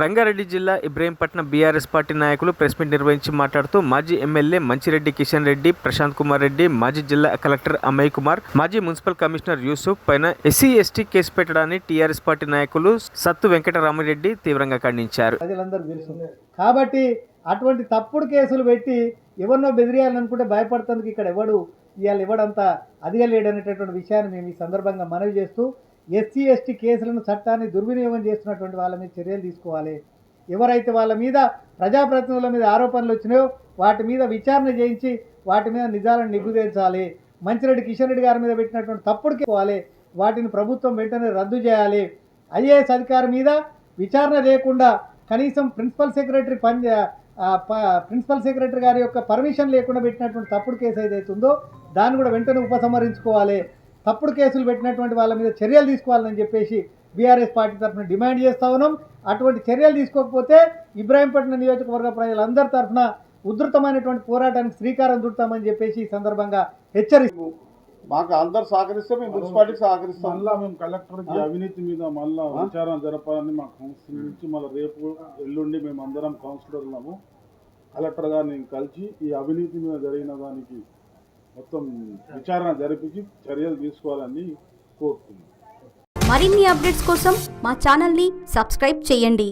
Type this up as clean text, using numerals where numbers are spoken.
రంగారెడ్డి జిల్లా Ibrahimpatnam BRS party నాయకులు press meet నిర్వహించి మాట్లాడుతూ మాజీ ఎమ్మెల్యే మంచిరెడ్డి కిషన్ రెడ్డి, ప్రశాంత్ కుమార్ రెడ్డి, మాజీ జిల్లా కలెక్టర్ అమయ్ కుమార్, మాజీ మున్సిపల్ కమిషనర్ యూసుఫ్ పైన ఎస్సీ ఎస్టీ కేసు పెట్టడాన్ని టీఆర్ఎస్ పార్టీ నాయకులు సత్తు వెంకటరామరెడ్డి తీవ్రంగా ఖండించారు. కాబట్టి అటువంటి తప్పుడు కేసులు పెట్టి ఎవరినో బెదిరియాలనుకుంటే భయపడుతుంది ఇక్కడ ఎవడు ఇవాళ ఎవడంతా అదిగలేడనేటటువంటి విషయాన్ని మేము ఈ సందర్భంగా మనవి చేస్తూ ఎస్సీ ఎస్టీ కేసులను చట్టాన్ని దుర్వినియోగం చేస్తున్నటువంటి వాళ్ళ మీద చర్యలు తీసుకోవాలి. ఎవరైతే వాళ్ళ మీద ప్రజాప్రతినిధుల మీద ఆరోపణలు వచ్చినాయో వాటి మీద విచారణ చేయించి వాటి మీద నిజాలను నిగ్గుదేర్చాలి. మంచిరెడ్డి కిషన్ రెడ్డి గారి మీద పెట్టినటువంటి తప్పుడు కేసులు వాటిని ప్రభుత్వం వెంటనే రద్దు చేయాలి. ఐఏఎస్ అధికారి మీద విచారణ లేకుండా కనీసం ప్రిన్సిపల్ సెక్రటరీ గారి యొక్క పర్మిషన్ లేకుండా పెట్టినటువంటి తప్పుడు కేసు ఏదైతే ఉందో దాన్ని కూడా వెంటనే ఉపసంహరించుకోవాలి. తప్పుడు కేసులు పెట్టినటువంటి వాళ్ళ మీద చర్యలు తీసుకోవాలని చెప్పేసి బీఆర్ఎస్ పార్టీ తరఫున డిమాండ్ చేస్తూ ఉన్నాం. అటువంటి చర్యలు తీసుకోకపోతే ఇబ్రాహీంపట్నం నియోజకవర్గ ప్రజలందరి తరఫున ఉధృతమైనటువంటి పోరాటానికి శ్రీకారం చుడతామని చెప్పేసి ఈ సందర్భంగా హెచ్చరిస్తూ మాకు అందరు సహకరిస్తే మేము మున్సిపాలిటీకి సహకరిస్తాం. మళ్ళీ మేము కలెక్టర్కి అవినీతి మీద మళ్ళీ విచారణ జరపాలని మా కౌన్సిల్ నుంచి మళ్ళీ రేపు ఎల్లుండి మేము అందరం కౌన్సిలర్లము కలెక్టర్ గారిని కలిసి ఈ అవినీతి మీద జరిగిన దానికి మొత్తం విచారణ జరిపించి చర్యలు తీసుకోవాలని కోరుతున్నాం. మరిన్ని అప్డేట్స్ కోసం మా ఛానల్ని సబ్స్క్రైబ్ చేయండి.